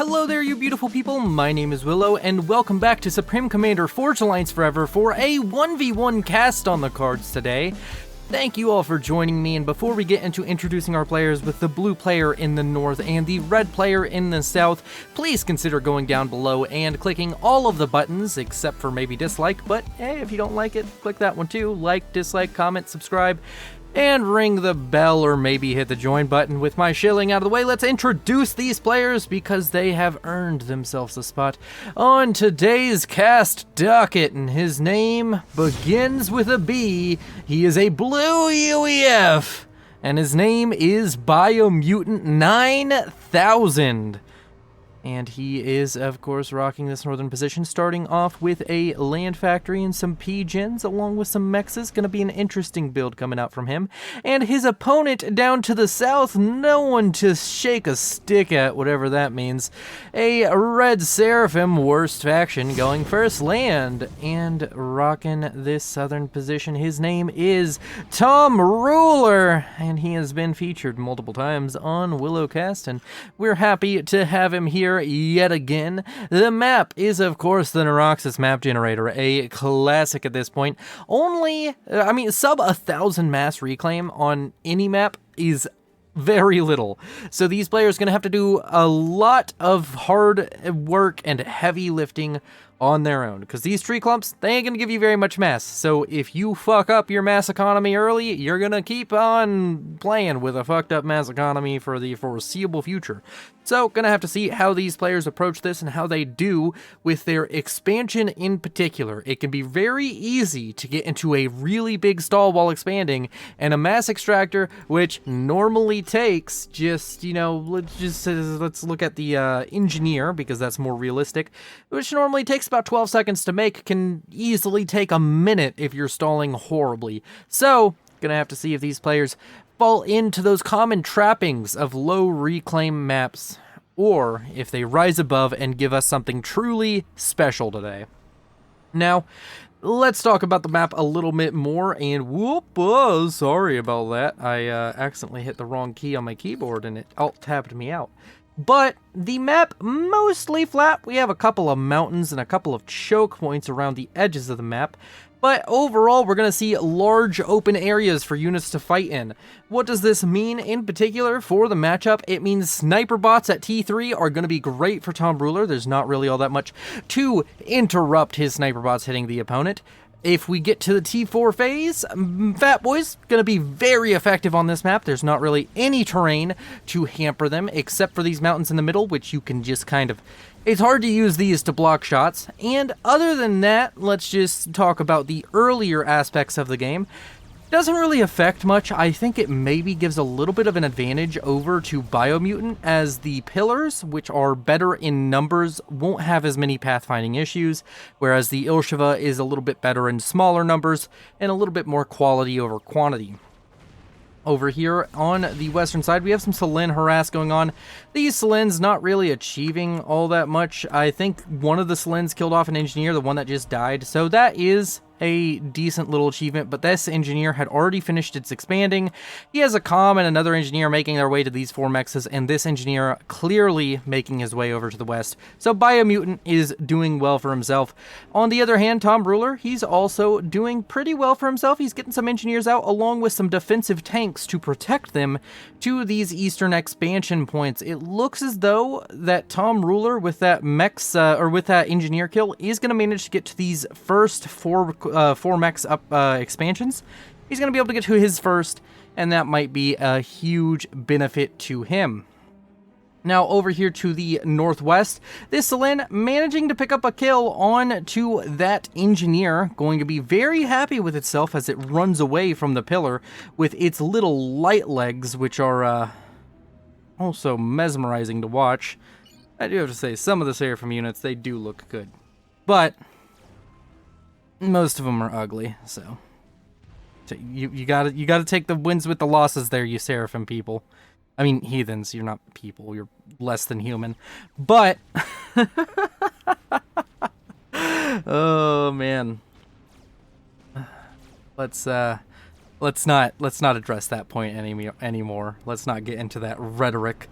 Hello there, you beautiful people. My name is Willow, and welcome back to Supreme Commander Forge Alliance Forever for a 1v1 cast on the cards today. Thank you all for joining me, and before we get into introducing our players with the blue player in the north and the red player in the south, please consider going down below and clicking all of the buttons, except for maybe dislike, but hey, if you don't like it, click that one too. Like, dislike, comment, subscribe, and ring the bell or maybe hit the join button. With my shilling out of the way, let's introduce these players because they have earned themselves a spot on today's cast docket, and his name begins with a B. He is a blue UEF, and his name is Biomutant 9000. And he is, of course, rocking this northern position, starting off with a land factory and some P-gens, along with some mexes. Gonna be an interesting build coming out from him. And his opponent down to the south, no one to shake a stick at, whatever that means. A red Seraphim, worst faction, going first land and rocking this southern position. His name is Tom Ruler, and he has been featured multiple times on Willowcast, and we're happy to have him here yet again. The map is, of course, the Neuroxis map generator, a classic at this point. Sub 1,000 mass reclaim on any map is very little. So these players are going to have to do a lot of hard work and heavy lifting on their own, because these tree clumps, they ain't gonna give you very much mass. So if you fuck up your mass economy early, you're gonna keep on playing with a fucked up mass economy for the foreseeable future. So gonna have to see how these players approach this and how they do with their expansion in particular. It can be very easy to get into a really big stall while expanding, and a mass extractor, which normally takes just, let's look at the engineer, because that's more realistic, which normally takes about 12 seconds to make, can easily take a minute if you're stalling horribly. So, gonna have to see if these players fall into those common trappings of low reclaim maps, or if they rise above and give us something truly special today. Now, let's talk about the map a little bit more, and sorry about that. I accidentally hit the wrong key on my keyboard and it alt-tabbed me out. But the map mostly flat. We have a couple of mountains and a couple of choke points around the edges of the map. But overall, we're going to see large open areas for units to fight in. What does this mean in particular for the matchup? It means sniper bots at T3 are going to be great for Tom Ruler. There's not really all that much to interrupt his sniper bots hitting the opponent. If we get to the T4 phase, Fat Boy's gonna be very effective on this map. There's not really any terrain to hamper them, except for these mountains in the middle, which you can just it's hard to use these to block shots. And other than that, let's just talk about the earlier aspects of the game. Doesn't really affect much. I think it maybe gives a little bit of an advantage over to Biomutant, as the pillars, which are better in numbers, won't have as many pathfinding issues, whereas the Ilsheva is a little bit better in smaller numbers and a little bit more quality over quantity. Over here on the western side, we have some Selin harass going on. These Selins not really achieving all that much. I think one of the Selins killed off an engineer, the one that just died, so that is a decent little achievement, but this engineer had already finished its expanding. He has a comm and another engineer making their way to these four mexes, and this engineer clearly making his way over to the west. So Biomutant is doing well for himself. On the other hand, Tom Ruler, he's also doing pretty well for himself. He's getting some engineers out along with some defensive tanks to protect them to these eastern expansion points. It looks as though that Tom Ruler with that mechs, with that engineer kill, is going to manage to get to these first four mechs up expansions. He's going to be able to get to his first, and that might be a huge benefit to him. Now over here to the northwest, this Selin managing to pick up a kill on to that engineer, going to be very happy with itself as it runs away from the pillar with its little light legs, which are also mesmerizing to watch. I do have to say, some of the Seraphim units, they do look good, but most of them are ugly, so you gotta take the wins with the losses there, you Seraphim people. I mean, heathens, you're not people, you're less than human. But oh man. Let's not address that point anymore. Let's not get into that rhetoric.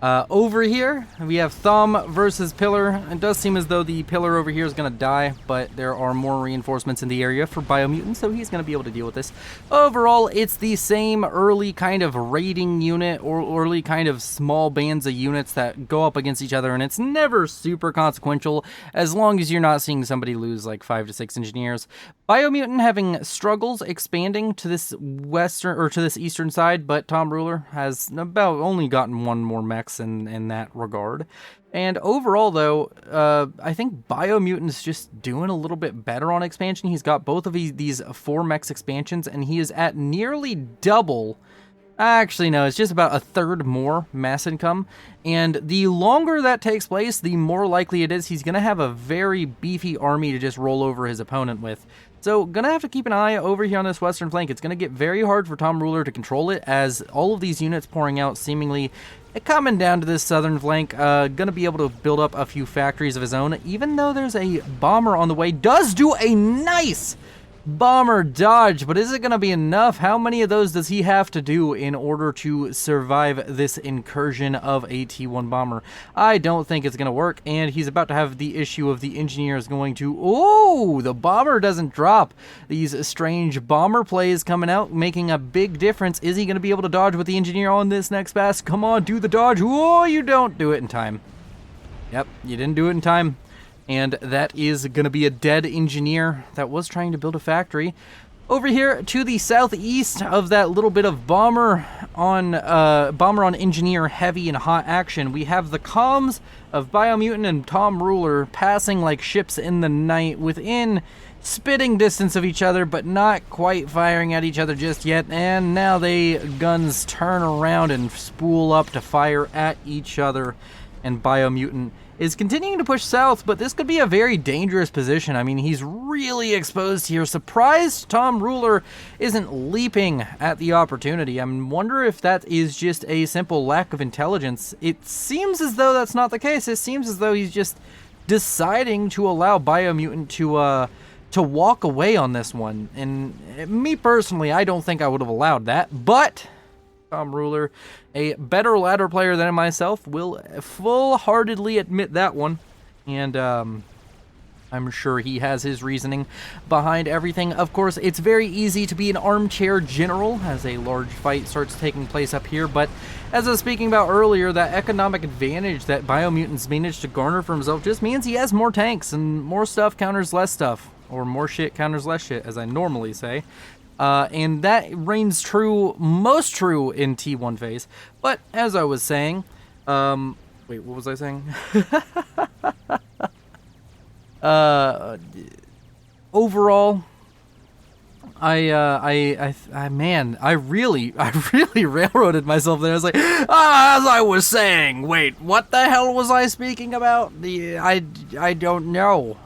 Over here, we have Thumb versus Pillar. It does seem as though the Pillar over here is going to die, but there are more reinforcements in the area for Biomutant, so he's going to be able to deal with this. Overall, it's the same early kind of raiding unit, or early kind of small bands of units that go up against each other, and it's never super consequential, as long as you're not seeing somebody lose like 5 to 6 engineers. Biomutant having struggles expanding to this western, or to this eastern side, but Tom Ruler has about only gotten one more mechs in that regard. And overall, though, I think Biomutant's just doing a little bit better on expansion. He's got both of these 4 mechs expansions, and he is at nearly double. Actually, no, it's just about a third more mass income. And the longer that takes place, the more likely it is he's going to have a very beefy army to just roll over his opponent with. So, gonna have to keep an eye over here on this western flank. It's gonna get very hard for Tom Ruler to control it, as all of these units pouring out seemingly coming down to this southern flank. Gonna be able to build up a few factories of his own, even though there's a bomber on the way. Does do a nice bomber dodge, but is it gonna be enough? How many of those does he have to do in order to survive this incursion of a T1 bomber? I don't think it's gonna work, and he's about to have the issue of the engineers going to... Oh, the bomber doesn't drop. These strange bomber plays coming out, making a big difference. Is he gonna be able to dodge with the engineer on this next pass? Come on, do the dodge. Oh, you don't do it in time. Yep, you didn't do it in time. And that is going to be a dead engineer that was trying to build a factory. Over here to the southeast of that little bit of bomber on engineer heavy and hot action, we have the comms of Biomutant and Tom Ruler passing like ships in the night within spitting distance of each other, but not quite firing at each other just yet. And now guns turn around and spool up to fire at each other, and Biomutant is continuing to push south, but this could be a very dangerous position. I mean, he's really exposed here. Surprised Tom Ruler isn't leaping at the opportunity. I wonder if that is just a simple lack of intelligence. It seems as though that's not the case. It seems as though he's just deciding to allow Biomutant to walk away on this one. And me personally, I don't think I would have allowed that, but Tom Ruler, a better ladder player than myself, will full-heartedly admit that one. And I'm sure he has his reasoning behind everything. Of course, it's very easy to be an armchair general as a large fight starts taking place up here, but as I was speaking about earlier, that economic advantage that Biomutant's managed to garner for himself just means he has more tanks, and more stuff counters less stuff, or more shit counters less shit, as I normally say. And that reigns true, most true in T1 phase. But as I was saying, wait, what was I saying? Overall, man, I really railroaded myself there. I was like, as I was saying, wait, what the hell was I speaking about? I don't know.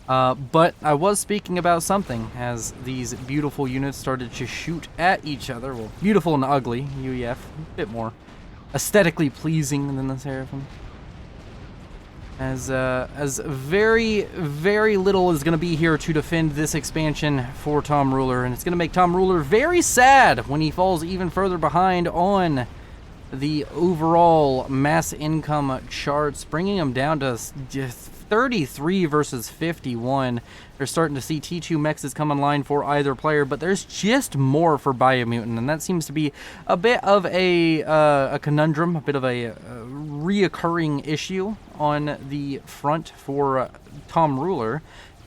But I was speaking about something as these beautiful units started to shoot at each other. Well, beautiful and ugly, UEF, a bit more aesthetically pleasing than the Seraphim. As very, very little is going to be here to defend this expansion for Tom Ruler, and it's going to make Tom Ruler very sad when he falls even further behind on the overall mass income charts, bringing him down to just 33 versus 51. They're starting to see T2 mechs come online for either player, but there's just more for Biomutant, and that seems to be a bit of a conundrum, a bit of a reoccurring issue on the front for Tom Ruler.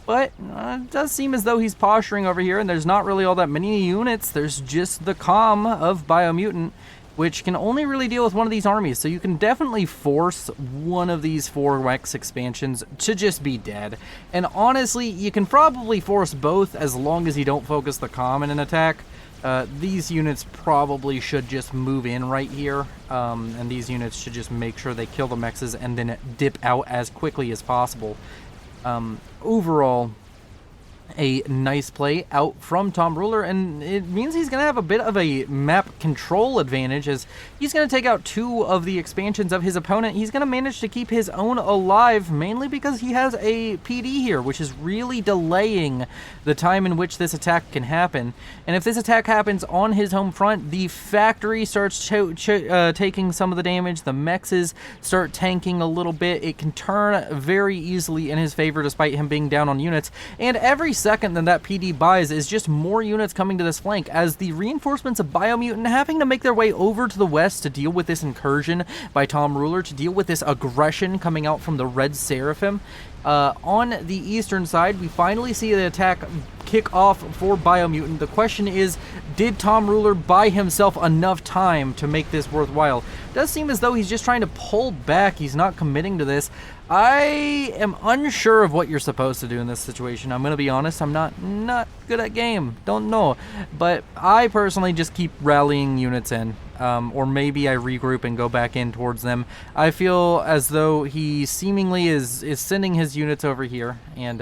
But it does seem as though he's posturing over here, and there's not really all that many units. There's just the comm of Biomutant, which can only really deal with one of these armies. So you can definitely force one of these 4 Wex expansions to just be dead. And honestly, you can probably force both as long as you don't focus the comm in an attack. These units probably should just move in right here. And these units should just make sure they kill the mexes and then dip out as quickly as possible. Overall, A nice play out from Tom Ruler, and it means he's going to have a bit of a map control advantage as he's going to take out 2 of the expansions of his opponent. He's going to manage to keep his own alive, mainly because he has a PD here, which is really delaying the time in which this attack can happen. And if this attack happens on his home front, the factory starts taking some of the damage, the mexes start tanking a little bit. It can turn very easily in his favor despite him being down on units, and every second that PD buys is just more units coming to this flank as the reinforcements of Biomutant having to make their way over to the west to deal with this incursion by Tom Ruler, to deal with this aggression coming out from the Red Seraphim. On the eastern side, we finally see the attack kick off for Biomutant. The question is, did Tom Ruler buy himself enough time to make this worthwhile? It does seem as though he's just trying to pull back. He's not committing to this. I am unsure of what you're supposed to do in this situation. I'm going to be honest, I'm not good at game. Don't know. But I personally just keep rallying units in. Or maybe I regroup and go back in towards them. I feel as though he seemingly is sending his units over here. And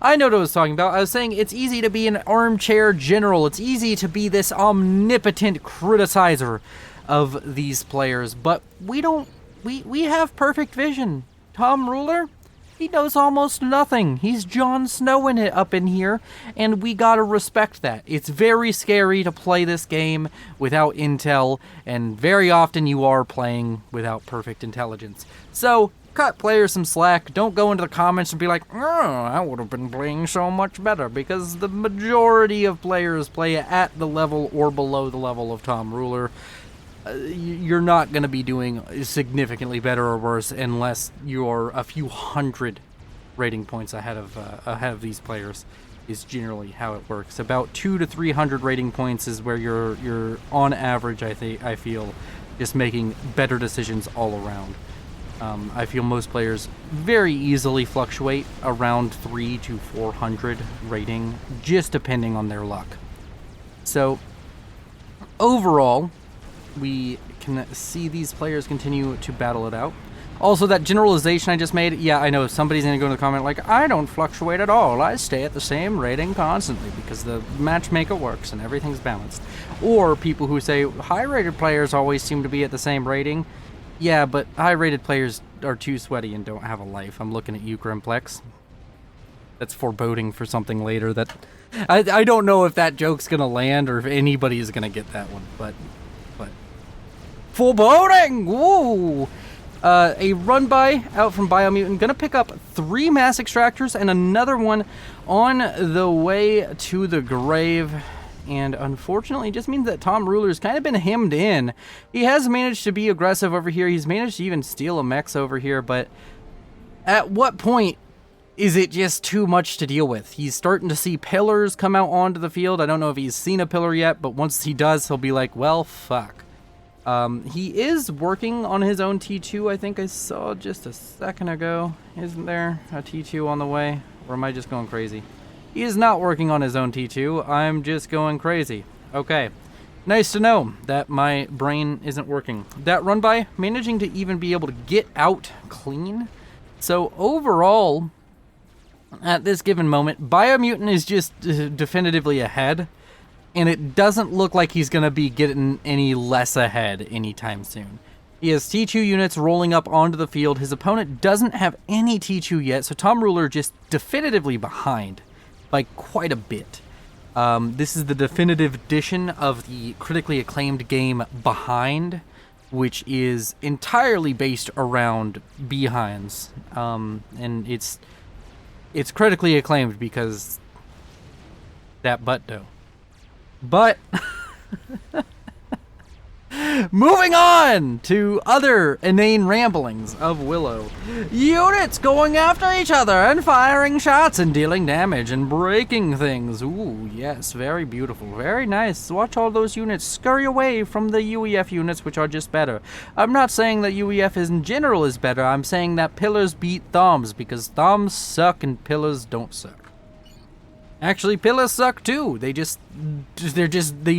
I know what I was talking about. I was saying it's easy to be an armchair general. It's easy to be this omnipotent criticizer of these players. But we don't. We have perfect vision. Tom Ruler, he knows almost nothing. He's Jon Snowing it up in here, and we gotta respect that. It's very scary to play this game without intel, and very often you are playing without perfect intelligence. So, cut players some slack. Don't go into the comments and be like, oh, I would have been playing so much better, because the majority of players play at the level or below the level of Tom Ruler. You're not going to be doing significantly better or worse unless you're a few hundred rating points ahead of these players. Is generally how it works. About 200 to 300 rating points is where you're on average. I feel just making better decisions all around. I feel most players very easily fluctuate around 300 to 400 rating, just depending on their luck. So overall, we can see these players continue to battle it out. Also, that generalization I just made, yeah, I know somebody's going to go in the comment like, I don't fluctuate at all. I stay at the same rating constantly because the matchmaker works and everything's balanced. Or people who say high-rated players always seem to be at the same rating. Yeah, but high-rated players are too sweaty and don't have a life. I'm looking at you, Grimplex. That's foreboding for something later. That I don't know if that joke's going to land or if anybody is going to get that one, but foreboding! Woo! A run-by out from Biomutant. Gonna pick up 3 mass extractors and another one on the way to the grave. And unfortunately, it just means that Tom Ruler's kind of been hemmed in. He has managed to be aggressive over here. He's managed to even steal a mechs over here, but at what point is it just too much to deal with? He's starting to see pillars come out onto the field. I don't know if he's seen a pillar yet, but once he does, he'll be like, well, fuck. He is working on his own T2, I think I saw just a second ago. Isn't there a T2 on the way? Or am I just going crazy? He is not working on his own T2. I'm just going crazy. Okay. Nice to know that my brain isn't working. That run by, managing to even be able to get out clean. So overall, at this given moment, Biomutant is just definitively ahead. And it doesn't look like he's going to be getting any less ahead anytime soon. He has T2 units rolling up onto the field. His opponent doesn't have any T2 yet, so Tom Ruler just definitively behind by quite a bit. This is the definitive edition of the critically acclaimed game Behind, which is entirely based around behinds. And it's critically acclaimed because that butt dough. But moving on to other inane ramblings of Willow. Units going after each other and firing shots and dealing damage and breaking things. Ooh, yes, very beautiful. Very nice. Watch all those units scurry away from the UEF units, which are just better. I'm not saying that UEF in general is better. I'm saying that pillars beat thumbs because thumbs suck and pillars don't suck. Actually, pillars suck too. You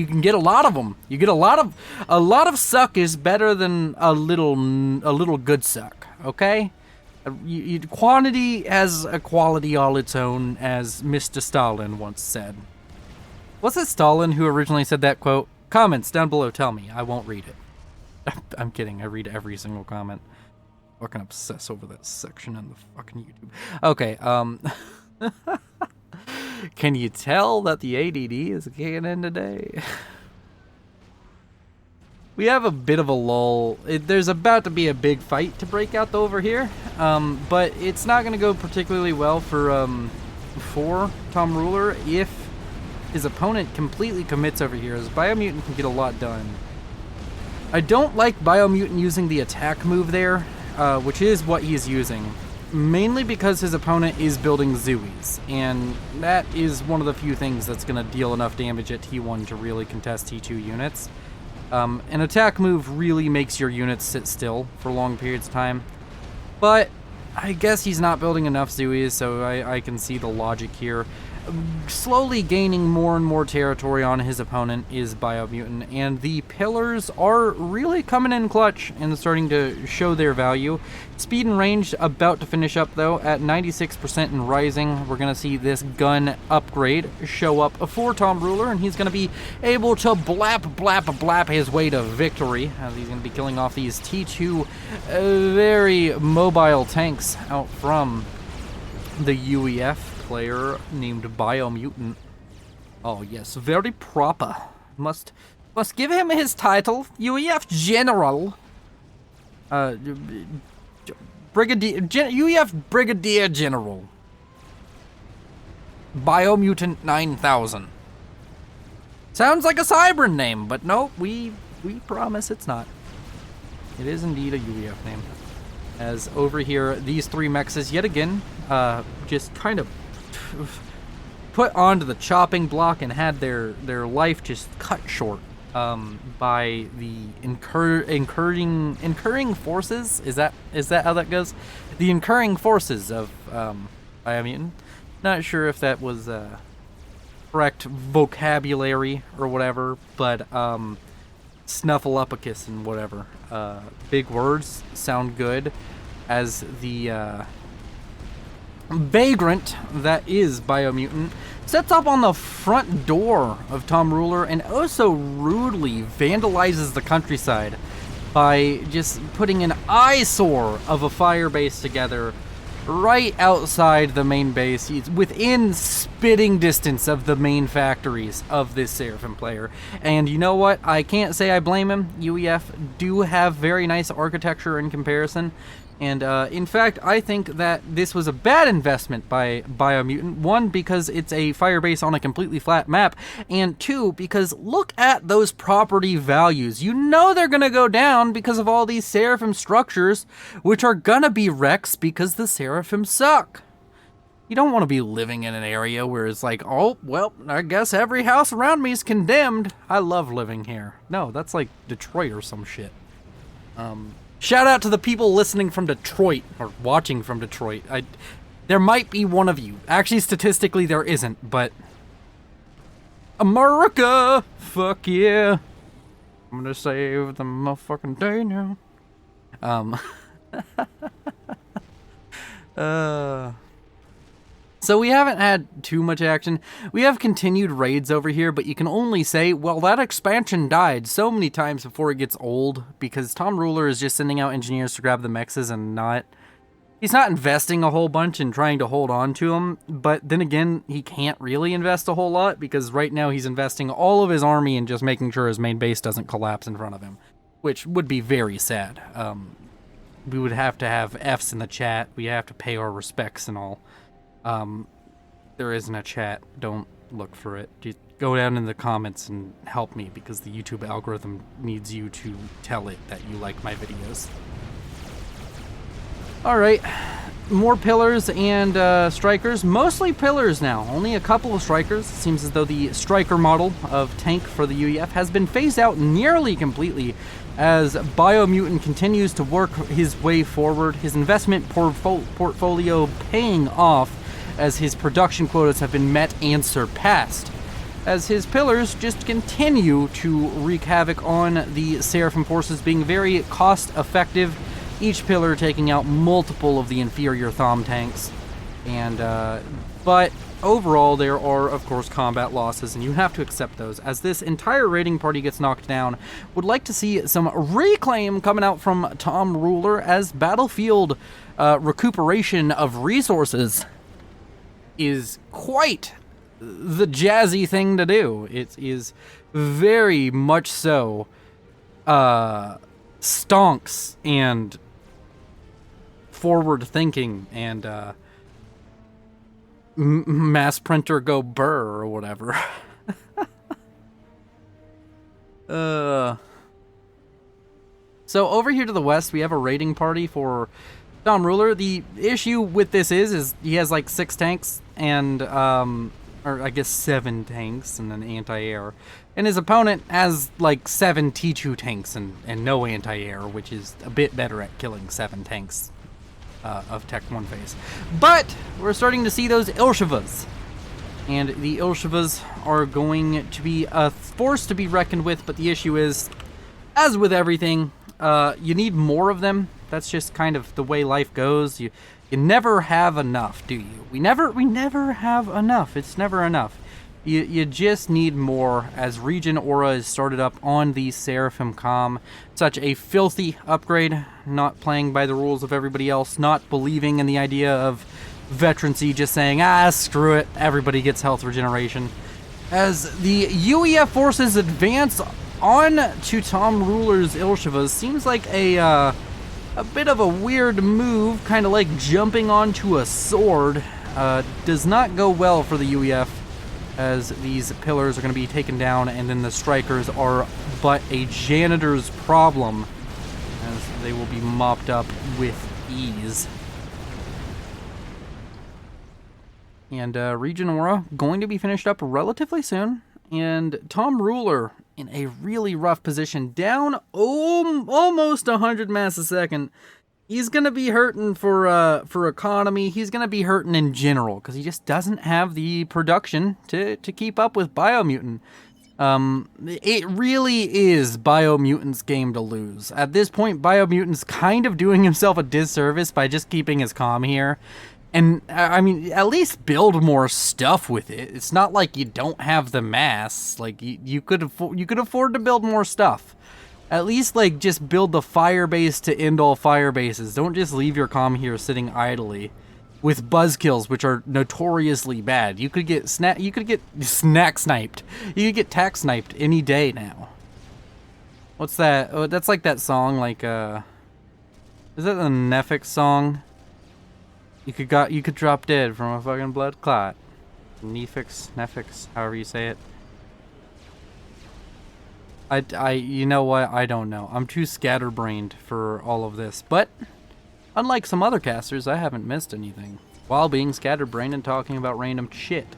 can get a lot of them. You get a lot of suck is better than a little good suck. Okay, Quantity has a quality all its own, as Mr. Stalin once said. Was it Stalin who originally said that quote? Comments down below tell me. I won't read it. I'm kidding. I read every single comment. Fucking obsess over that section on the fucking YouTube. Okay, can you tell that the ADD is kicking in today? We have a bit of a lull. There's about to be a big fight to break out over here, but it's not going to go particularly well for Tom Ruler if his opponent completely commits over here, as Biomutant can get a lot done. I don't like Biomutant using the attack move there, which is what he's using, mainly because his opponent is building Zooies, and that is one of the few things that's going to deal enough damage at T1 to really contest T2 units. An attack move really makes your units sit still for long periods of time, but I guess he's not building enough Zooies, so I can see the logic here. Slowly gaining more and more territory on his opponent is Biomutant, and the pillars are really coming in clutch and starting to show their value. Speed and range about to finish up though at 96% and rising. We're gonna see this gun upgrade show up for Tom Ruler, and he's gonna be able to blap his way to victory, as he's gonna be killing off these T2 very mobile tanks out from the UEF player named Biomutant. Oh yes, very proper. Must give him his title, UEF General. UEF Brigadier General. Biomutant 9000. Sounds like a Cybran name, but no, we promise it's not. It is indeed a UEF name. As over here, these three mechs yet again, just kind of put onto the chopping block and had their life just cut short by the incurring forces. Is that how that goes? The incurring forces of Biomutant. Not sure if that was correct vocabulary or whatever, but Snuffleupagus and whatever. Big words sound good, as the vagrant that is Biomutant sets up on the front door of Tom Ruler and also rudely vandalizes the countryside by just putting an eyesore of a firebase together right outside the main base. He's within spitting distance of the main factories of this Seraphim player. And you know what? I can't say I blame him. UEF do have very nice architecture in comparison. And in fact, I think that this was a bad investment by Biomutant. One, because it's a firebase on a completely flat map. And two, because look at those property values. You know they're going to go down because of all these Seraphim structures, which are going to be wrecks because the Seraphim suck. You don't want to be living in an area where it's like, oh, well, I guess every house around me is condemned. I love living here. No, that's like Detroit or some shit. Shout out to the people listening from Detroit, or watching from Detroit. There might be one of you. Actually, statistically, there isn't, but... America! Fuck yeah! I'm gonna save the motherfucking day now. So we haven't had too much action. We have continued raids over here, but you can only say, well, that expansion died so many times before it gets old, because Tom Ruler is just sending out engineers to grab the mexes and he's not investing a whole bunch and trying to hold on to them. But then again, he can't really invest a whole lot, because right now he's investing all of his army in just making sure his main base doesn't collapse in front of him, which would be very sad. We would have to have Fs in the chat. We have to pay our respects and all. There isn't a chat. Don't look for it. Just go down in the comments and help me, because the YouTube algorithm needs you to tell it that you like my videos. Alright, more pillars and strikers. Mostly pillars now. Only a couple of strikers. It seems as though the striker model of tank for the UEF has been phased out nearly completely, as Biomutant continues to work his way forward. His investment portfolio paying off, as his production quotas have been met and surpassed, as his pillars just continue to wreak havoc on the Seraphim forces, being very cost effective each pillar taking out multiple of the inferior Thom tanks. And, but overall, there are, of course, combat losses, and you have to accept those. As this entire raiding party gets knocked down, would like to see some reclaim coming out from Tom Ruler, as battlefield recuperation of resources is quite the jazzy thing to do. It is very much so stonks and forward thinking and mass printer go burr or whatever. So over here to the west, we have a raiding party for Tom Ruler. The issue with this is he has like 6 tanks and, or I guess 7 tanks and an anti-air. And his opponent has like 7 T2 tanks and no anti-air, which is a bit better at killing 7 tanks of Tech 1 phase. But we're starting to see those Ilshivas. And the Ilshivas are going to be a force to be reckoned with, but the issue is, as with everything, you need more of them. That's just kind of the way life goes. You never have enough, do you? We never have enough. It's never enough. You just need more, as Regen Aura is started up on the Seraphim Com. Such a filthy upgrade, not playing by the rules of everybody else, not believing in the idea of veterancy, just saying, screw it, everybody gets health regeneration. As the UEF forces advance on to Tom Ruler's Ilshivas, seems like a bit of a weird move, kind of like jumping onto a sword. Does not go well for the UEF, as these pillars are going to be taken down, and then the strikers are but a janitor's problem, as they will be mopped up with ease. And Regen Aura going to be finished up relatively soon, and Tom Ruler in a really rough position, down almost 100 mass a second. He's going to be hurting for economy. He's going to be hurting in general, because he just doesn't have the production to keep up with Biomutant. It really is Biomutant's game to lose. At this point, Biomutant's kind of doing himself a disservice by just keeping his comm here. And, I mean, at least build more stuff with it. It's not like you don't have the mass. Like, you could afford to build more stuff. At least, like, just build the firebase to end all firebases. Don't just leave your comm here sitting idly with buzzkills, which are notoriously bad. You could get snack sniped. You could get tack sniped any day now. What's that? Oh, that's like that song, like, is that the Nefix song? You could drop dead from a fucking blood clot. Nefix, however you say it. You know what? I don't know. I'm too scatterbrained for all of this. But, unlike some other casters, I haven't missed anything while being scatterbrained and talking about random shit.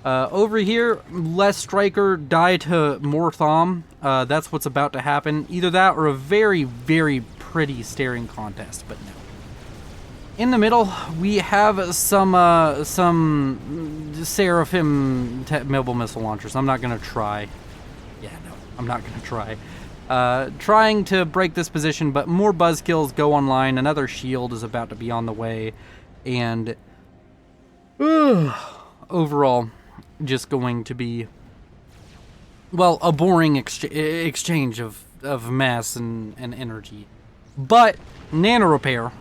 Over here, less striker, die to more Thom. That's what's about to happen. Either that or a very, very pretty staring contest, but no. In the middle, we have some Seraphim mobile missile launchers. I'm not going to try. Yeah, no, I'm not going to try. Trying to break this position, but more buzzkills go online. Another shield is about to be on the way. And overall, just going to be, well, a boring exchange of mass and energy. But Nano Repair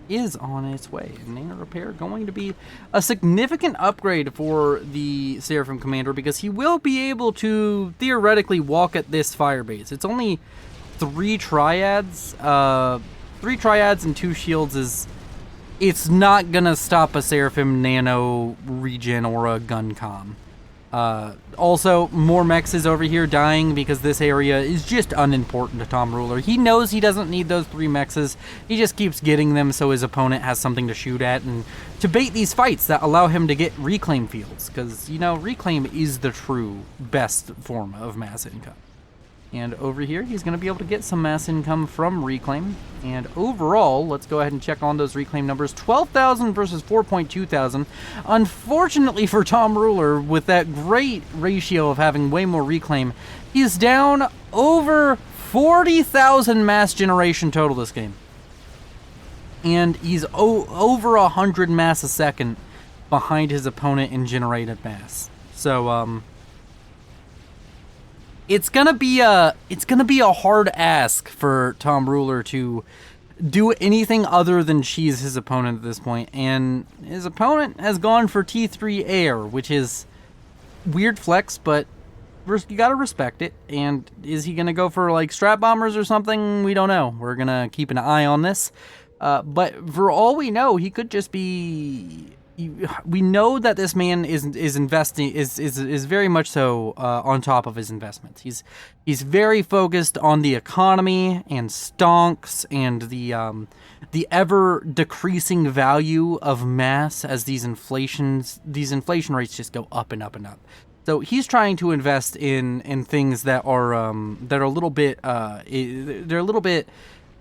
is on its way. Nano Repair going to be a significant upgrade for the Seraphim Commander, because he will be able to theoretically walk at this firebase. It's only 3 triads. 3 triads and 2 shields it's not gonna stop a Seraphim Nano Regen Aura gun comm. Also, more mechs is over here dying because this area is just unimportant to Tom Ruler. He knows he doesn't need those 3 mechs. He just keeps getting them so his opponent has something to shoot at and to bait these fights that allow him to get reclaim fields. Because, you know, reclaim is the true best form of mass income. And over here, he's going to be able to get some mass income from reclaim. And overall, let's go ahead and check on those reclaim numbers. 12,000 versus 4.2 thousand. Unfortunately for Tom Ruler, with that great ratio of having way more reclaim, he's down over 40,000 mass generation total this game. and he's over 100 mass a second behind his opponent in generated mass. So it's gonna be a hard ask for Tom Ruler to do anything other than cheese his opponent at this point, and his opponent has gone for T3 Air, which is weird flex, but you gotta respect it. And is he gonna go for like strap bombers or something? We don't know. We're gonna keep an eye on this. But for all we know, he could just be. We know that this man is investing is very much so on top of his investments. He's very focused on the economy and stonks and the ever decreasing value of mass as these inflation rates just go up and up and up. So he's trying to invest in things that are a little bit they're a little bit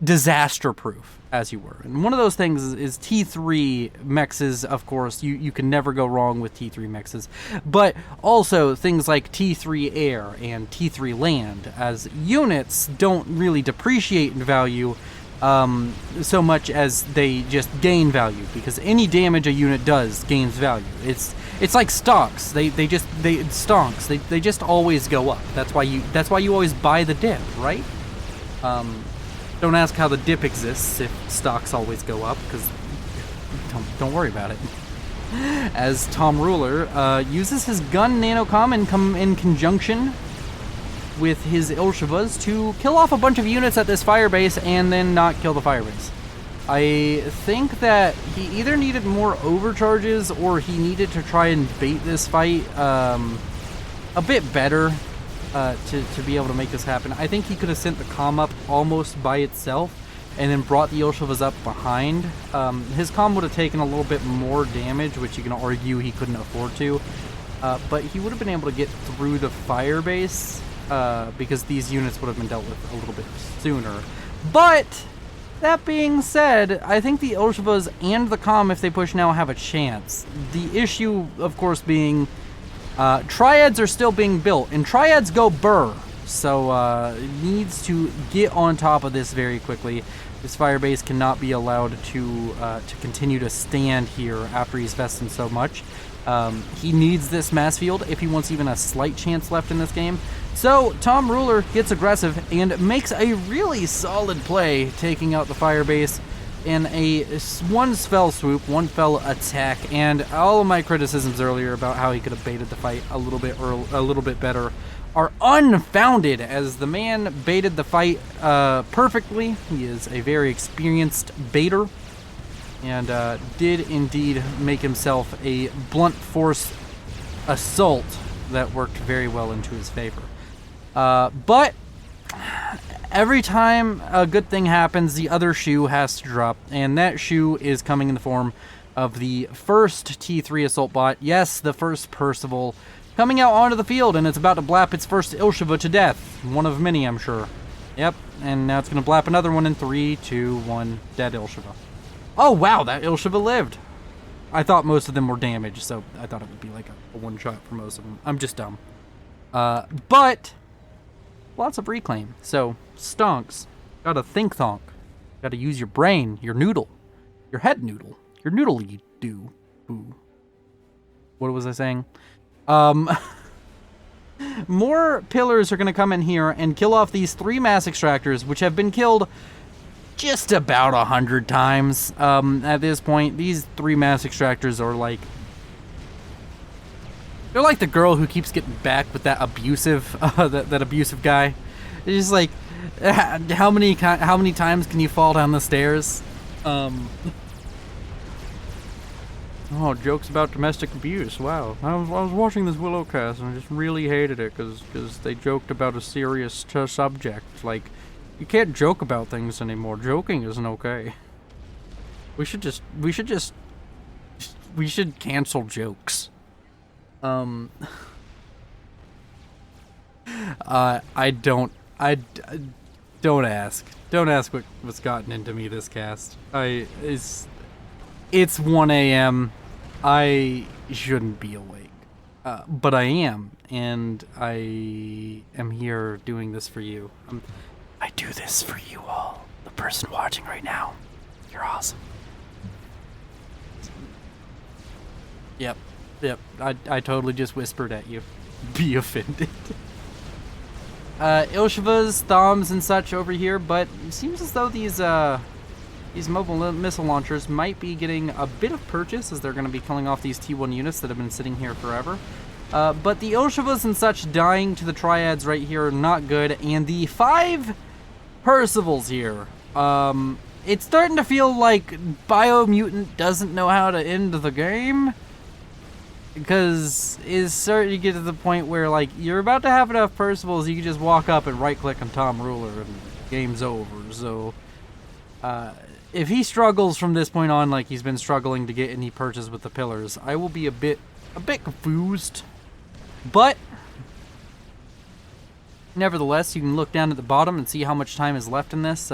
disaster proof, as you were. And one of those things is T3 mexes. Of course, you can never go wrong with T3 mexes, but also things like T3 air and T3 land, as units don't really depreciate in value so much as they just gain value, because any damage a unit does gains value. It's like stocks. They just always go up. That's why you always buy the dip, right? Don't ask how the dip exists if stocks always go up, because don't worry about it. As Tom Ruler uses his gun nanocom in conjunction with his Ilshivas to kill off a bunch of units at this firebase and then not kill the firebase. I think that he either needed more overcharges or he needed to try and bait this fight a bit better to be able to make this happen. I think he could have sent the comm up almost by itself and then brought the Ilshivas up behind. His comm would have taken a little bit more damage, which you can argue he couldn't afford to, but he would have been able to get through the firebase because these units would have been dealt with a little bit sooner. But that being said, I think the Ilshivas and the comm, if they push now, have a chance. The issue, of course, being triads are still being built, and triads go burr, so needs to get on top of this very quickly. This firebase cannot be allowed to continue to stand here after he's vested so much. He needs this mass field if he wants even a slight chance left in this game. So Tom Ruler gets aggressive and makes a really solid play, taking out the firebase in one fell swoop, one fell attack. And all of my criticisms earlier about how he could have baited the fight a little bit better are unfounded, as the man baited the fight perfectly. He is a very experienced baiter and did indeed make himself a blunt force assault that worked very well into his favor. But every time a good thing happens, the other shoe has to drop, and that shoe is coming in the form of the first T3 assault bot. Yes, the first Percival coming out onto the field, and it's about to blap its first Ilshiva to death. One of many, I'm sure. Yep, and now it's going to blap another one in 3, 2, 1, dead Ilshiva. Oh wow, that Ilshiva lived. I thought most of them were damaged, so I thought it would be like a one-shot for most of them. I'm just dumb. But lots of reclaim, so stonks. Gotta think thonk. Gotta use your brain, your noodle, your head noodle, your noodly do. Boo. What was I saying? More pillars are gonna come in here and kill off these 3 mass extractors, which have been killed just about 100 times. At this point, these 3 mass extractors are like, they're like the girl who keeps getting back with that abusive, that abusive guy. It's just like, how many times can you fall down the stairs? Oh, jokes about domestic abuse. Wow, I was watching this Willow cast and I just really hated it because they joked about a serious subject. Like, you can't joke about things anymore. Joking isn't okay. We should cancel jokes. Don't ask what's gotten into me this cast. It's 1 a.m. I shouldn't be awake, but I am, and I am here doing this for you. I do this for you all. The person watching right now, you're awesome. Yep. Yep. I totally just whispered at you. Be offended. Ilshva's, Thoms, and such over here, but it seems as though these mobile missile launchers might be getting a bit of purchase as they're going to be killing off these T1 units that have been sitting here forever. But the Ilshvas and such dying to the triads right here are not good, and the 5 Percivals here, it's starting to feel like Biomutant doesn't know how to end the game. Because it's starting to get to the point where, like, you're about to have enough Percivals, you can just walk up and right-click on Tom Ruler and game's over. So, if he struggles from this point on, like he's been struggling to get any purchase with the pillars, I will be a bit confused. But, nevertheless, you can look down at the bottom and see how much time is left in this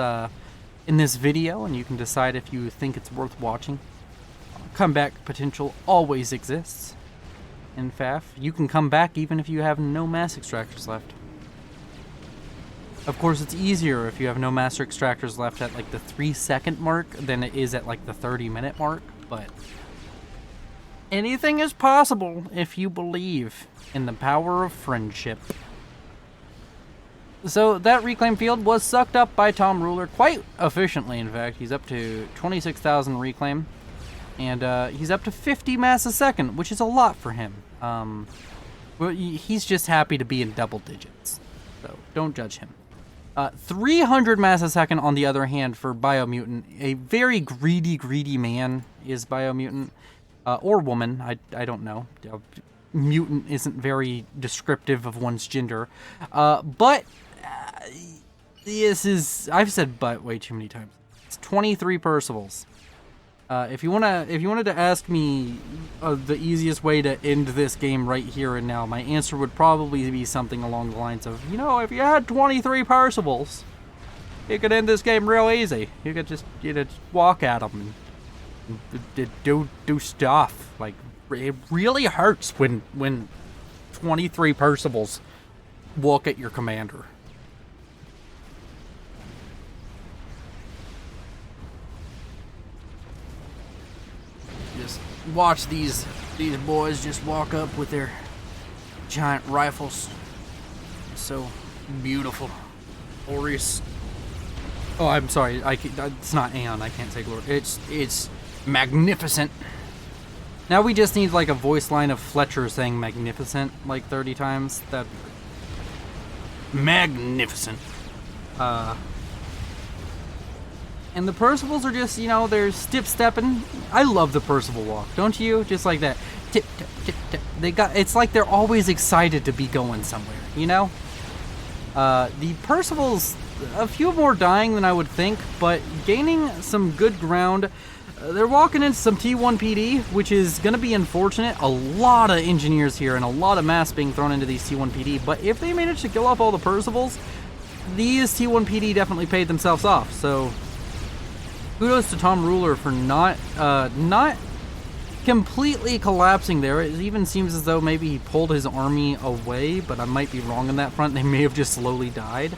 video, and you can decide if you think it's worth watching. Comeback potential always exists. In FAF, you can come back even if you have no mass extractors left. Of course, it's easier if you have no master extractors left at like the 3-second mark than it is at like the 30-minute mark, but anything is possible if you believe in the power of friendship. So that reclaim field was sucked up by Tom Ruler quite efficiently, in fact. He's up to 26,000 reclaim. And he's up to 50 mass a second, which is a lot for him. Well, he's just happy to be in double digits, so don't judge him. 300 mass a second, on the other hand, for Biomutant. A very greedy man is Biomutant. Or woman, I don't know. Mutant isn't very descriptive of one's gender. But this is... I've said but way too many times. It's 23 Percivals. If you wanted to ask me the easiest way to end this game right here and now, my answer would probably be something along the lines of, you know, if you had 23 Percivals, you could end this game real easy. You could just, walk at them and do stuff. Like, it really hurts when 23 Percivals walk at your commander. Just watch these boys just walk up with their giant rifles. So beautiful. Glorious. Oh, I'm sorry. It's not Aeon. I can't say glorious. It's magnificent. Now we just need like a voice line of Fletcher saying magnificent like 30 times. That magnificent. And the Percivals are just, they're step-stepping. I love the Percival walk, don't you? Just like that. Tip, tip, tip, tip. It's like they're always excited to be going somewhere, The Percivals, a few more dying than I would think, but gaining some good ground. They're walking into some T1 PD, which is going to be unfortunate. A lot of engineers here and a lot of mass being thrown into these T1 PD, but if they manage to kill off all the Percivals, these T1 PD definitely paid themselves off, so... Kudos to Tom Ruler for not completely collapsing there. It even seems as though maybe he pulled his army away, but I might be wrong on that front. They may have just slowly died.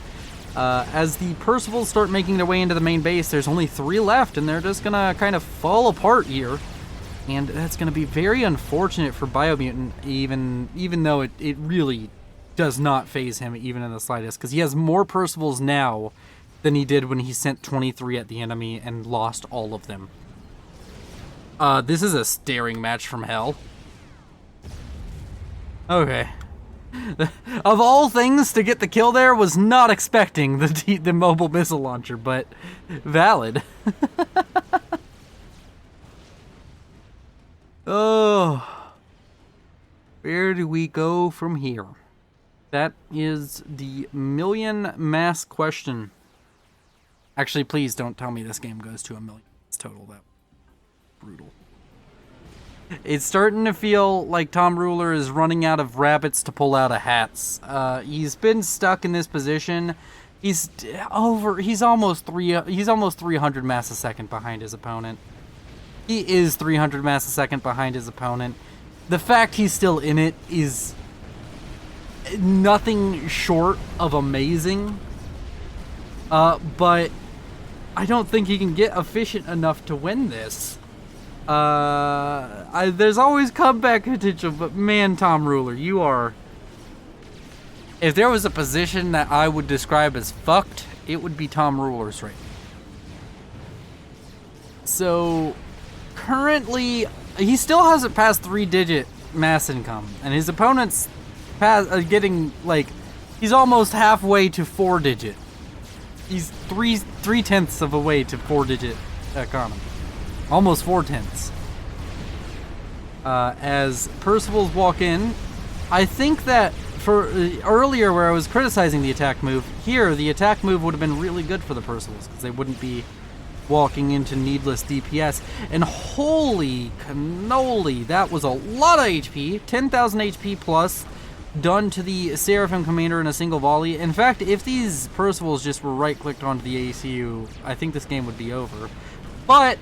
As the Percivals start making their way into the main base, there's only 3 left, and they're just gonna kind of fall apart here. And that's gonna be very unfortunate for Biomutant, even though it really does not faze him even in the slightest, because he has more Percivals now than he did when he sent 23 at the enemy and lost all of them. This is a staring match from hell. Okay. Of all things to get the kill there, was not expecting the mobile missile launcher, but valid. Oh. Where do we go from here? That is the million mass question. Actually, please don't tell me this game goes to 1 million. It's total. That brutal. It's starting to feel like Tom Ruler is running out of rabbits to pull out of hats. He's been stuck in this position. He's almost 300 mass a second behind his opponent. He is 300 mass a second behind his opponent. The fact he's still in it is nothing short of amazing. But I don't think he can get efficient enough to win this. There's always comeback potential, but man, Tom Ruler, you are... If there was a position that I would describe as fucked, it would be Tom Ruler's right. So, currently, he still hasn't passed 3-digit mass income, and his opponent's getting, like, he's almost halfway to 4-digit. He's three-tenths of a way to 4-digit economy. Almost 4/10. As Percival's walk in, I think that for earlier where I was criticizing the attack move, here the attack move would have been really good for the Percivals because they wouldn't be walking into needless DPS. And holy cannoli, that was a lot of HP, 10,000 HP plus, done to the Seraphim Commander in a single volley. In fact, if these Percivals just were right-clicked onto the ACU, I think this game would be over. But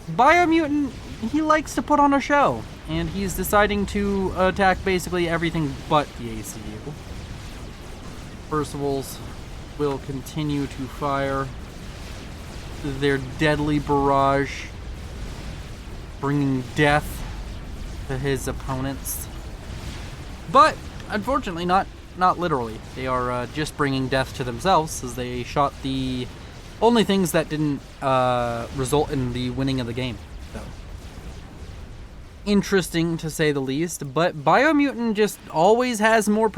Biomutant, he likes to put on a show, and he's deciding to attack basically everything but the ACU. Percivals will continue to fire their deadly barrage, bringing death to his opponents. But, unfortunately, not literally. They are just bringing death to themselves, as they shot the only things that didn't result in the winning of the game. So, interesting to say the least, but Biomutant just always has more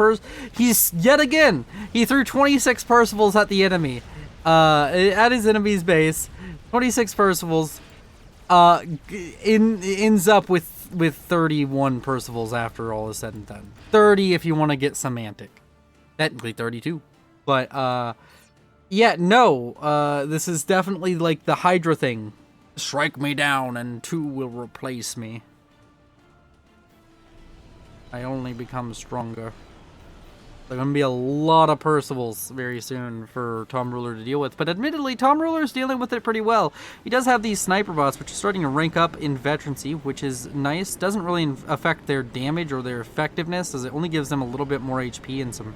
he's, yet again, he threw 26 Percivals at the enemy. At his enemy's base, 26 Percivals, ends up with 31 Percivals after all is said and done. 30 if you want to get semantic. Technically 32. But, yeah, no, this is definitely like the Hydra thing. Strike me down and 2 will replace me. I only become stronger. There's going to be a lot of Percivals very soon for Tom Ruler to deal with. But admittedly, Tom Ruler's dealing with it pretty well. He does have these sniper bots, which are starting to rank up in veterancy, which is nice. Doesn't really affect their damage or their effectiveness, as it only gives them a little bit more HP and some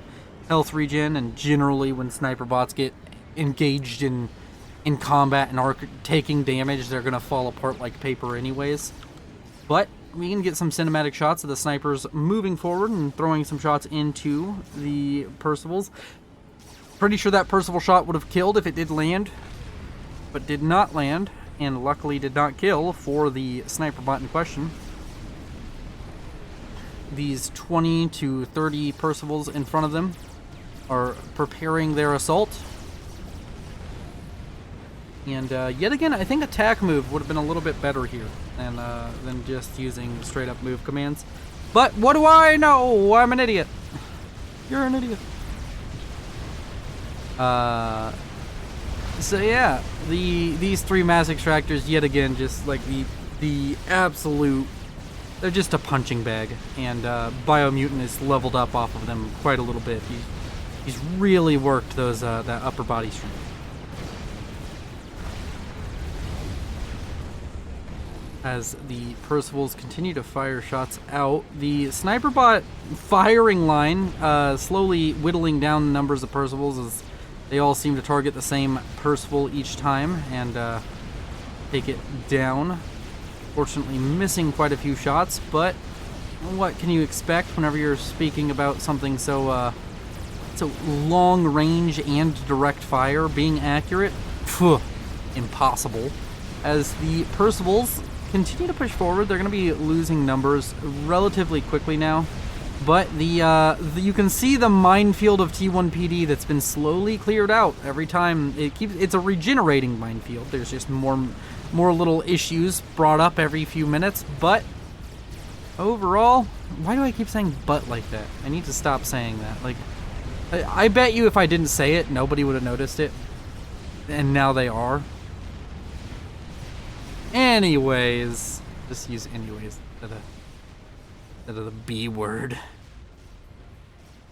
health regen. And generally, when sniper bots get engaged in combat and are taking damage, they're going to fall apart like paper anyways. But we can get some cinematic shots of the snipers moving forward and throwing some shots into the Percivals. Pretty sure that Percival shot would have killed if it did land, but did not land, and luckily did not kill for the sniper bot in question. These 20 to 30 Percivals in front of them are preparing their assault. And yet again, I think attack move would have been a little bit better here than just using straight up move commands. But what do I know? I'm an idiot. You're an idiot. So yeah, these 3 mass extractors yet again, just like the absolute, they're just a punching bag. And Biomutant is leveled up off of them quite a little bit. He's really worked those that upper body strength. As the Percivals continue to fire shots out, the sniper bot firing line slowly whittling down the numbers of Percivals, as they all seem to target the same Percival each time and take it down. Fortunately, missing quite a few shots, but what can you expect whenever you're speaking about something so long range and direct fire? Being accurate? Phew, impossible. As the Percivals continue to push forward, they're going to be losing numbers relatively quickly now. But you can see the minefield of T1PD that's been slowly cleared out every time. It's a regenerating minefield. There's just more little issues brought up every few minutes. But overall, why do I keep saying "but" like that? I need to stop saying that. Like, I bet you if I didn't say it, nobody would have noticed it, and now they are. Anyways, just use anyways instead of the B word.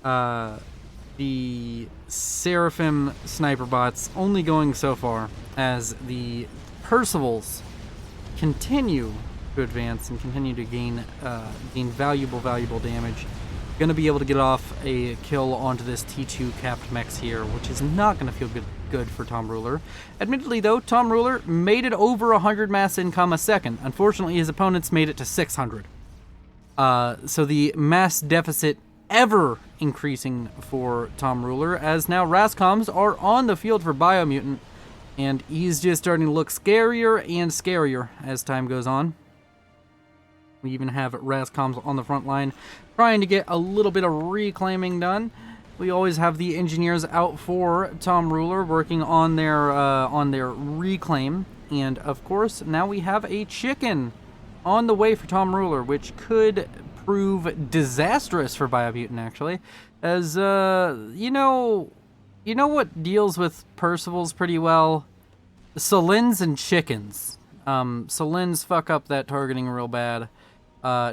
The Seraphim sniper bots only going so far, as the Percivals continue to advance and continue to gain valuable damage. Going to be able to get off a kill onto this T2 capped mechs here, which is not going to feel good good for Tom Ruler. Admittedly, though, Tom Ruler made it over 100 mass income a second. Unfortunately, his opponents made it to 600. So the mass deficit ever increasing for Tom Ruler, as now Rascoms are on the field for Biomutant, and he's just starting to look scarier and scarier as time goes on. We even have Rascoms on the front line trying to get a little bit of reclaiming done. We always have the engineers out for Tom Ruler working on their reclaim, and of course now we have a chicken on the way for Tom Ruler, which could prove disastrous for Biomutant, actually, as you know what deals with Percival's pretty well? Salins and chickens. Salins fuck up that targeting real bad.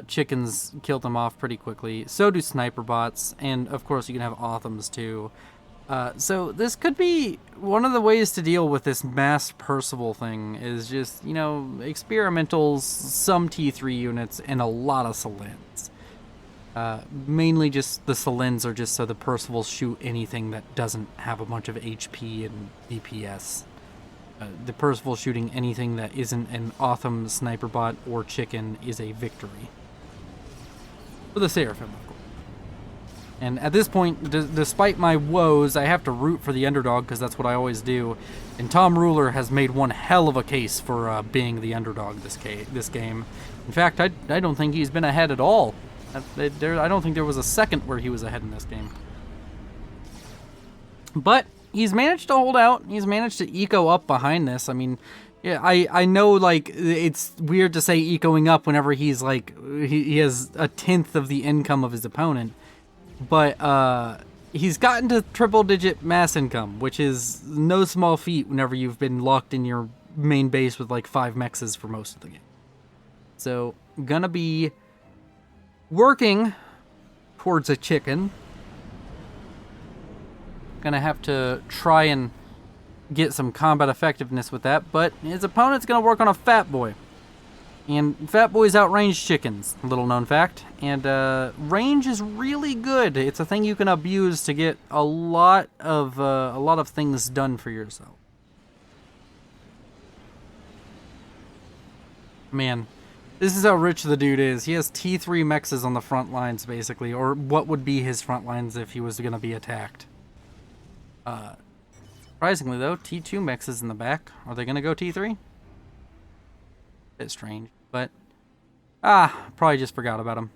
Chickens kill them off pretty quickly. So do sniper bots, and of course you can have Authams too. So this could be one of the ways to deal with this mass Percival thing, is just, experimentals, some T3 units, and a lot of Salins. Mainly just the Salins are just so the Percivals shoot anything that doesn't have a bunch of HP and DPS. The Percival shooting anything that isn't an Autham sniper bot or chicken is a victory. For the Seraphim, of course. And at this point, despite my woes, I have to root for the underdog because that's what I always do. And Tom Ruler has made one hell of a case for being the underdog this game. In fact, I don't think he's been ahead at all. I don't think there was a second where he was ahead in this game. But he's managed to hold out. He's managed to eco up behind this. I mean, yeah, I know, like, it's weird to say ecoing up whenever he's like he has a tenth of the income of his opponent. But he's gotten to triple-digit mass income, which is no small feat whenever you've been locked in your main base with like 5 mexes for most of the game. So, gonna be working towards a chicken. Gonna have to try and get some combat effectiveness with that, but his opponent's gonna work on a Fat Boy. And Fat Boys outrange chickens, little known fact. And range is really good. It's a thing you can abuse to get a lot of things done for yourself. Man, this is how rich the dude is. He has T3 mexes on the front lines, basically, or what would be his front lines if he was gonna be attacked. Surprisingly though, T2 mexes in the back. Are they gonna go T3? Bit strange, but probably just forgot about him.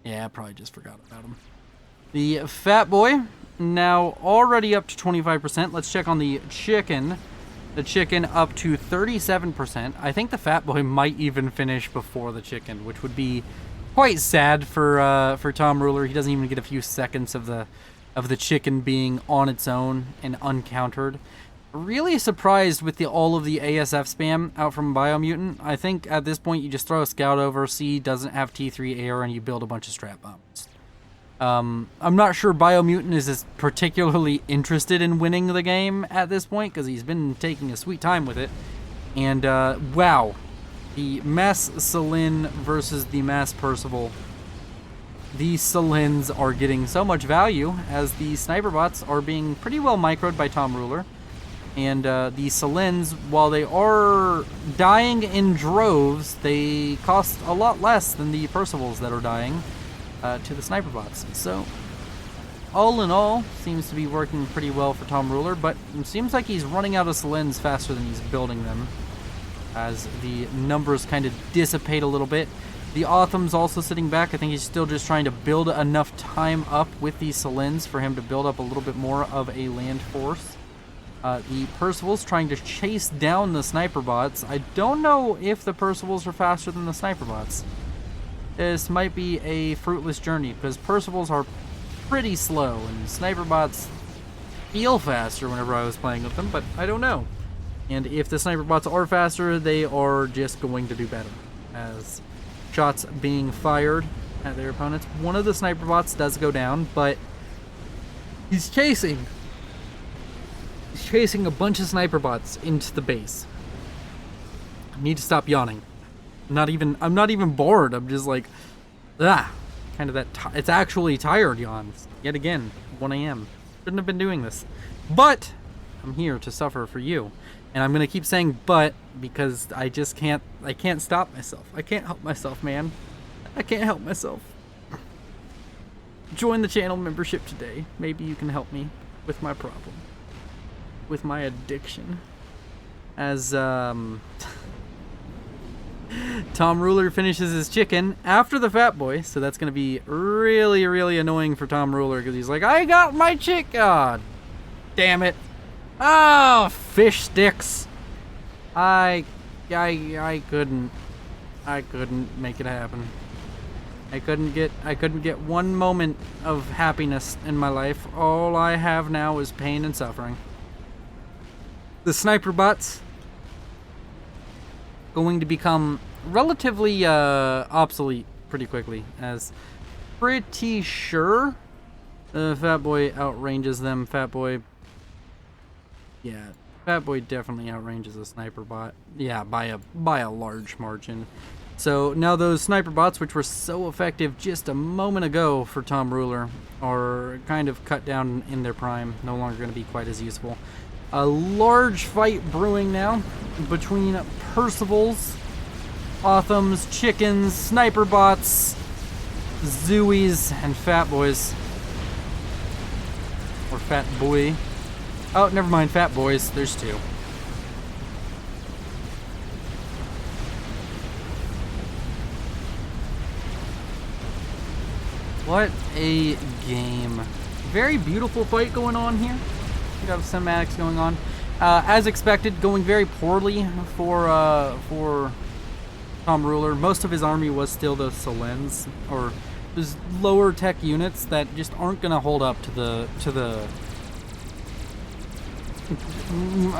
Yeah, probably just forgot about him. The Fat Boy now already up to 25%. Let's check on the chicken. The chicken up to 37%. I think the Fat Boy might even finish before the chicken, which would be quite sad for Tom Ruler. He doesn't even get a few seconds of the chicken being on its own and uncountered. Really surprised with all of the ASF spam out from Biomutant. I think at this point you just throw a scout over, see doesn't have T3 air, and you build a bunch of strat bombs. I'm not sure Biomutant is as particularly interested in winning the game at this point because he's been taking a sweet time with it. And wow, the mass Salin versus the mass Percival. These Salins are getting so much value as the sniper bots are being pretty well microed by Tom Ruler. And the Salins, while they are dying in droves, they cost a lot less than the Percivals that are dying to the sniper bots. So, all in all, seems to be working pretty well for Tom Ruler, but it seems like he's running out of Salins faster than he's building them, as the numbers kind of dissipate a little bit. The Autumn's also sitting back. I think he's still just trying to build enough time up with these Salins for him to build up a little bit more of a land force. The Percival's trying to chase down the sniper bots. I don't know if the Percivals are faster than the sniper bots. This might be a fruitless journey because Percivals are pretty slow and sniper bots feel faster whenever I was playing with them, but I don't know. And if the sniper bots are faster, they are just going to do better as shots being fired at their opponents. One of the sniper bots does go down, but he's chasing a bunch of sniper bots into the base. I need to stop yawning. I'm not even bored. I'm just like, kind of that. It's actually tired yawns. Yet again, 1 a.m. Shouldn't have been doing this. But I'm here to suffer for you. And I'm gonna keep saying but because I just can't stop myself. I can't help myself, man. I can't help myself. Join the channel membership today. Maybe you can help me with my problem. With my addiction. As Tom Ruler finishes his chicken after the Fat Boy, so that's gonna be really, really annoying for Tom Ruler because he's like, I got my chick. God damn it. Oh, fish sticks. I couldn't make it happen. I couldn't get one moment of happiness in my life. All I have now is pain and suffering. The sniper bots going to become relatively obsolete pretty quickly, as pretty sure the Fat Boy outranges them. Fat Boy definitely outranges a sniper bot. Yeah, by a large margin. So now those sniper bots, which were so effective just a moment ago for Tom Ruler, are kind of cut down in their prime. No longer going to be quite as useful. A large fight brewing now between Percivals, Othams, chickens, sniper bots, Zooies, and Fat Boys. Or Fat Boy. Oh, never mind, Fat Boys. There's two. What a game. Very beautiful fight going on here. We got cinematics going on. As expected, going very poorly for Tom Ruler. Most of his army was still the Solens, or those lower tech units that just aren't going to hold up to the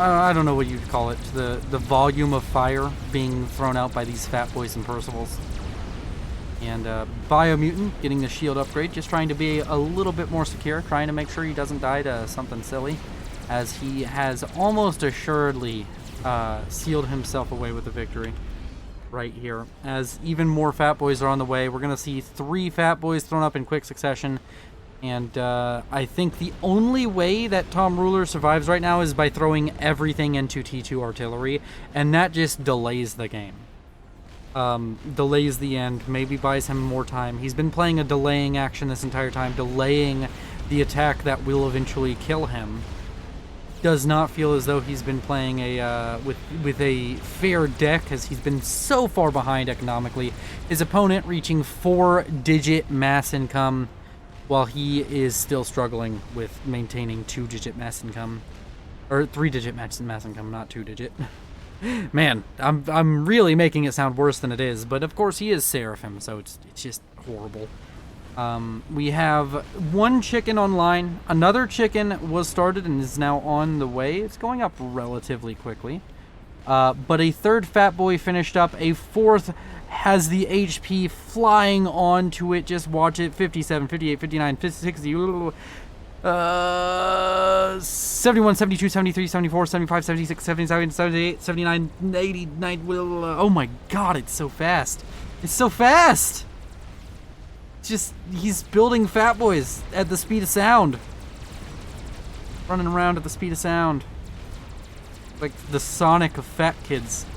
I don't know what you'd call it, the volume of fire being thrown out by these Fat Boys and Percivals. And Biomutant getting the shield upgrade, just trying to be a little bit more secure, trying to make sure he doesn't die to something silly, as he has almost assuredly sealed himself away with a victory right here. As even more Fat Boys are on the way, we're going to see 3 Fat Boys thrown up in quick succession. And I think the only way that Tom Ruler survives right now is by throwing everything into T2 artillery, and that just delays the game. Delays the end, maybe buys him more time. He's been playing a delaying action this entire time, delaying the attack that will eventually kill him. Does not feel as though he's been playing a with a fair deck, as he's been so far behind economically. His opponent reaching 4-digit mass income, while he is still struggling with maintaining 2-digit mass income, or 3-digit mass income, not 2-digit. Man, I'm really making it sound worse than it is, but of course he is Seraphim, so it's just horrible. We have 1 chicken online. Another chicken was started and is now on the way. It's going up relatively quickly. But a 3rd Fat Boy finished up. A 4th has the HP flying onto it. Just watch it. 57, 58, 59, 60, 71, 72, 73, 74, 75, 76, 77, 78, 79, 80, 90. Oh my god, it's so fast. It's so fast! Just, he's building Fat Boys at the speed of sound. Running around at the speed of sound. Like the Sonic of Fat Kids.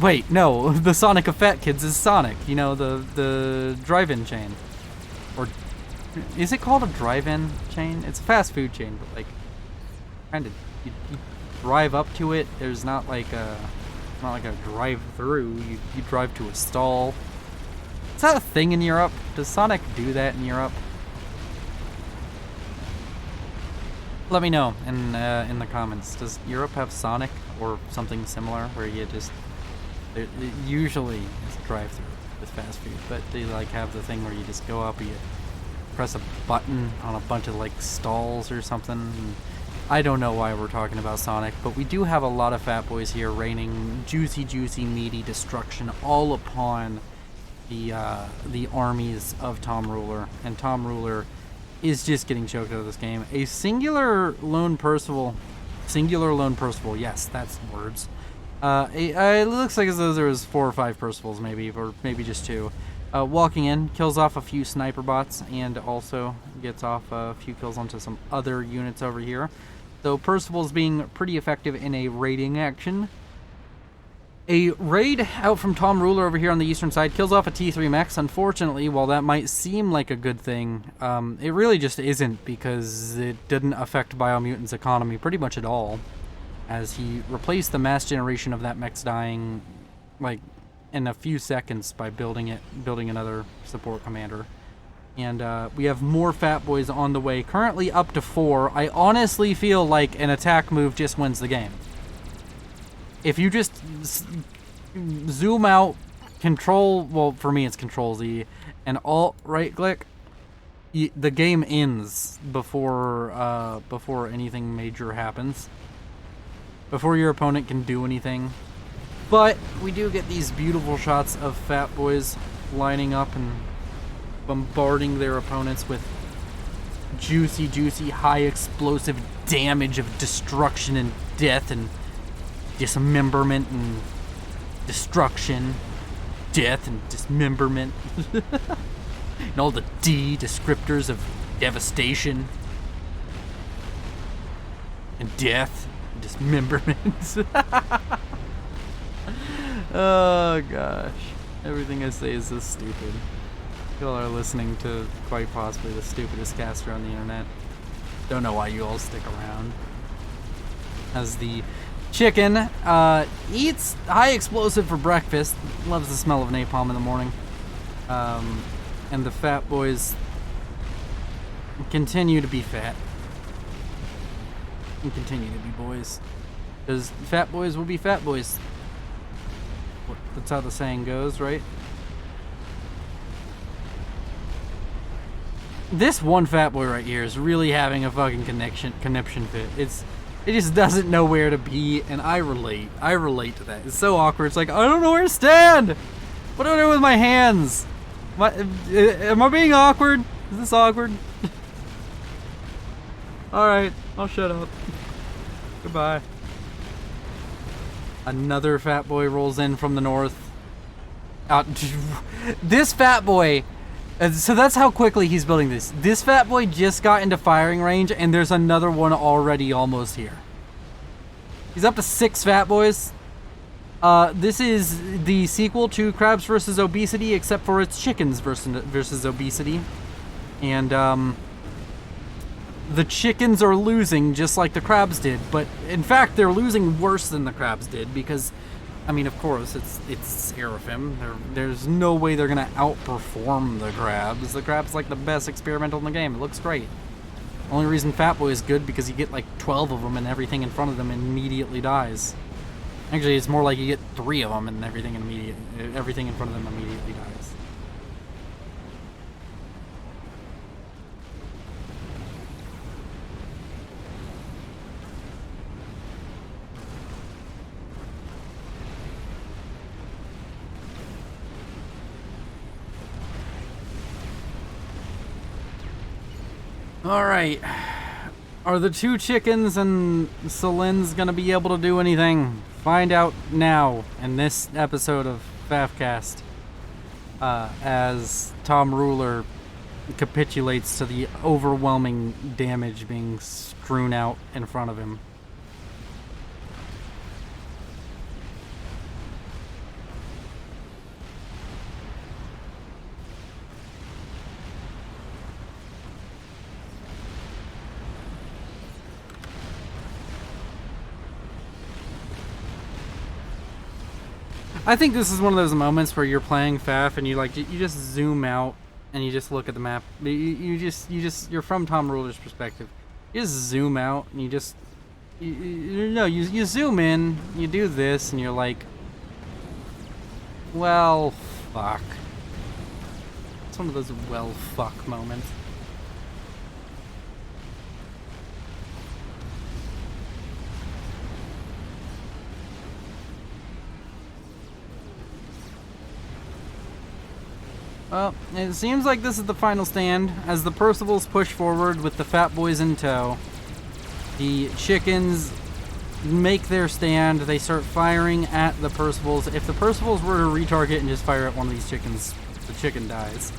Wait, no, the Sonic of Fat Kids is Sonic. You know, the drive-in chain. Or, is it called a drive-in chain? It's a fast food chain, but like, kind of, you drive up to it. There's not like a drive-through. You drive to a stall. Is that a thing in Europe? Does Sonic do that in Europe? Let me know in the comments. Does Europe have Sonic or something similar where you just... It usually it's a drive-through with fast food, but they like have the thing where you just go up and you press a button on a bunch of like stalls or something. And I don't know why we're talking about Sonic, but we do have a lot of Fat Boys here raining juicy, meaty destruction all upon the armies of Tom Ruler, and Tom Ruler is just getting choked out of this game. A singular lone Percival, yes, that's words. It looks like as though there was 4 or 5 Percivals maybe, or maybe just 2. Walking in, kills off a few sniper bots, and also gets off a few kills onto some other units over here. So Percival's being pretty effective in a raiding action. A raid out from Tom Ruler over here on the eastern side kills off a T3 Mex. Unfortunately, while that might seem like a good thing, it really just isn't, because it didn't affect Biomutant's economy pretty much at all, as he replaced the mass generation of that Mex dying, like, in a few seconds by building another support commander. And we have more Fat Boys on the way, currently up to 4. I honestly feel like an attack move just wins the game. If you just zoom out, control, well, for me it's Control Z, and alt right click, the game ends before anything major happens, before your opponent can do anything. But we do get these beautiful shots of Fat Boys lining up and bombarding their opponents with juicy, high explosive damage of destruction and death and dismemberment and destruction, death and dismemberment, and all the D descriptors of devastation and death and dismemberment. Oh gosh, everything I say is so stupid. You all are listening to quite possibly the stupidest caster on the internet. Don't know why you all stick around. As the chicken eats high explosive for breakfast, loves the smell of napalm in the morning, and the Fat Boys continue to be fat and continue to be boys, because Fat Boys will be Fat Boys. That's how the saying goes, right? This one Fat Boy right here is really having a fucking conniption fit. It just doesn't know where to be, and I relate to that. It's so awkward. It's like, I don't know where to stand. What do I do with my hands? Am I being awkward? Is this awkward? Alright, I'll shut up. Goodbye. Another Fat Boy rolls in from the north. This Fat Boy, so that's how quickly he's building this. This Fat Boy just got into firing range, and there's another one already almost here. He's up to 6 Fat Boys. This is the sequel to Crabs vs. Obesity, except for it's chickens versus obesity. And the chickens are losing just like the crabs did, but in fact they're losing worse than the crabs did, because, I mean, of course, it's Seraphim. There's no way they're gonna outperform the crabs. The crab's like the best experimental in the game. It looks great. Only reason Fat Boy is good because you get like 12 of them and everything in front of them immediately dies. Actually, it's more like you get 3 of them and everything in front of them immediately dies. Alright. Are the 2 chickens and Selin's gonna be able to do anything? Find out now in this episode of Fafcast. As Tom Ruler capitulates to the overwhelming damage being strewn out in front of him. I think this is one of those moments where you're playing FAF and you just zoom out and you just look at the map. You're from Tom Ruler's perspective. You just zoom out and you zoom in, you do this, and you're like, well, fuck. It's one of those well fuck moments. Well, it seems like this is the final stand, as the Percivals push forward with the Fat Boys in tow. The chickens make their stand, they start firing at the Percivals. If the Percivals were to retarget and just fire at one of these chickens, the chicken dies.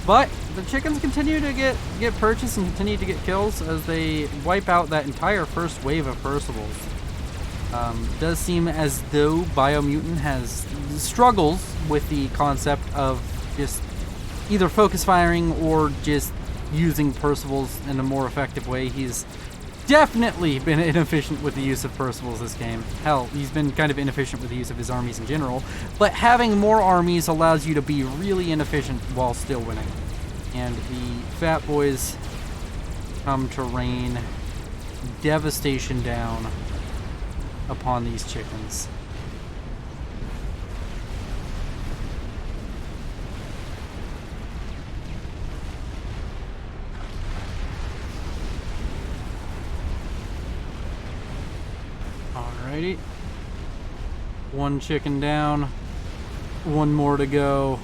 But the chickens continue to get purchased and continue to get kills as they wipe out that entire first wave of Percivals. It does seem as though Biomutant has struggles with the concept of just either focus firing or just using Percivals in a more effective way. He's definitely been inefficient with the use of Percivals this game. Hell, he's been kind of inefficient with the use of his armies in general, but having more armies allows you to be really inefficient while still winning. And the Fat Boys come to rain devastation down upon these chickens. Alrighty. One chicken down. One more to go.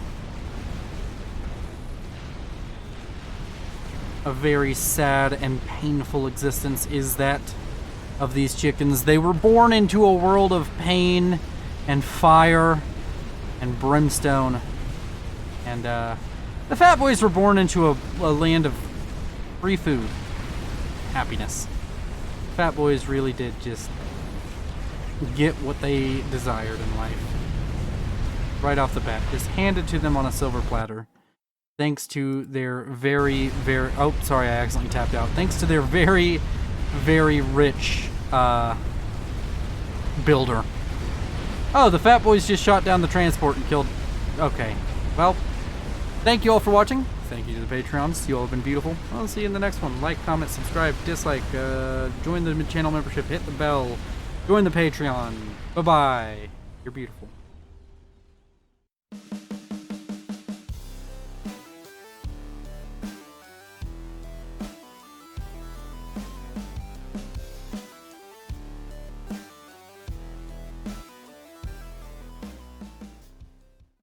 A very sad and painful existence is that of these chickens. They were born into a world of pain and fire and brimstone. And the Fat Boys were born into a land of free food. Happiness. Fat Boys really did just get what they desired in life. Right off the bat. Just handed to them on a silver platter. Thanks to their very, very... Oh, sorry, I accidentally tapped out. Thanks to their very, very rich builder. Oh, the Fat Boys just shot down the transport and killed... Okay. Well, thank you all for watching. Thank you to the Patreons. You all have been beautiful. I'll see you in the next one. Like, comment, subscribe, dislike, join the channel membership, hit the bell, join the Patreon. Bye-bye. You're beautiful.